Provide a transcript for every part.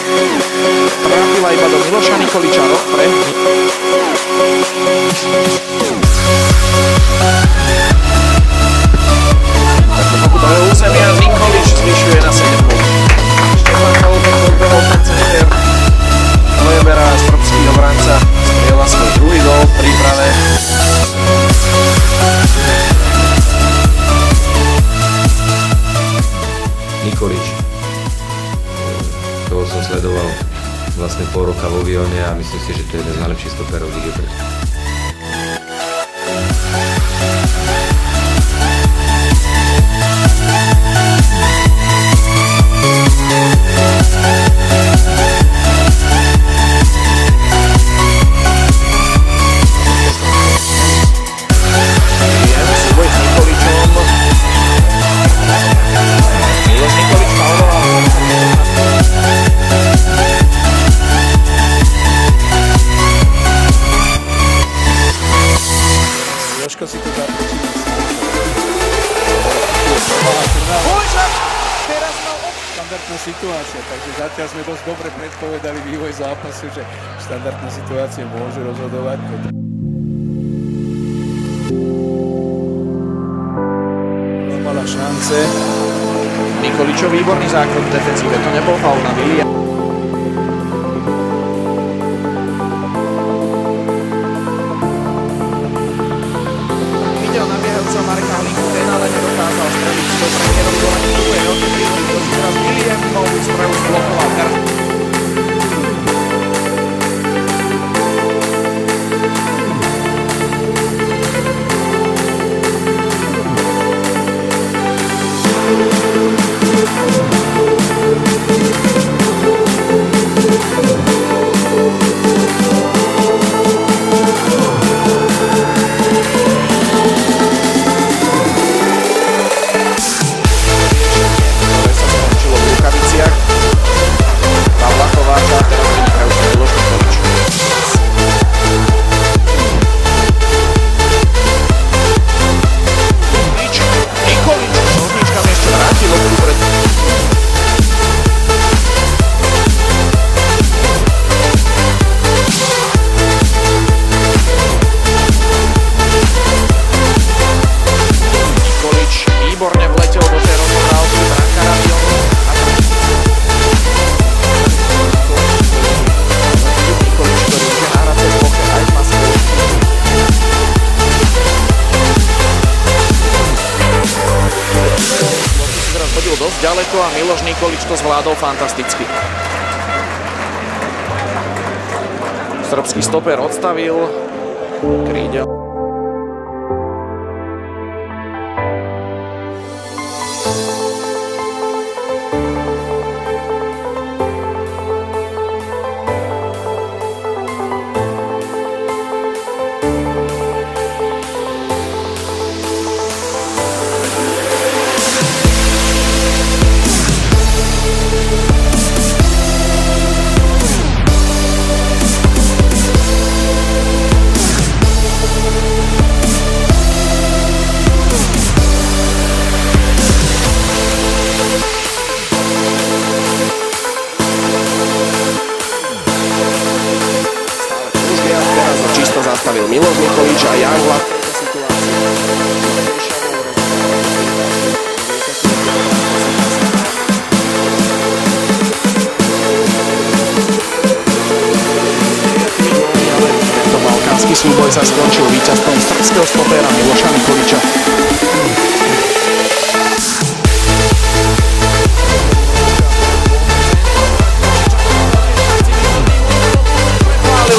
Trafila iba do Miloša Nikoliča. Takto pokutové územia. Nikolič zvyšuje na 7 bodov. Štefan Kalobek odbehol ten center. Lojebera, srbský obranca, strieľa svoj druhý gól v príprave. Nikolič. Toho som sledoval vlastne pol roka vo Vione a myslím si, že to je jeden z najlepších stoperov Ligy. Jožko si to zapečí. Teraz mal štandardná situácia, takže zatiaľ sme dosť dobre predpovedali vývoj zápasu, že štandardná situácia môže rozhodovať. Mala šance. Nikoličov výborný zákrok v defenzíve, to nebol faul na Vilia. Videl nabiehajúca Marka Halíku, ten ale nedokázal streliť do prekerov do ani druhej roky, to si teraz William novú strelu zblokoval Karl. Výborne vletel do tej rozhodávky brankára Vionu. Nikolič, ktorý už je na hracej ploche aj v masku. Si teraz hodil dosť ďaleko a Miloš Nikolič to zvládol fantasticky. Srbský stoper odstavil krídel. Zastavil Miloš Nikolič a Jan Vlad. Tento balkánsky súboj sa skončil víťazstvom srbského stopéra Miloša Nikoliča.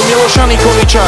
Miloša Nikoliča.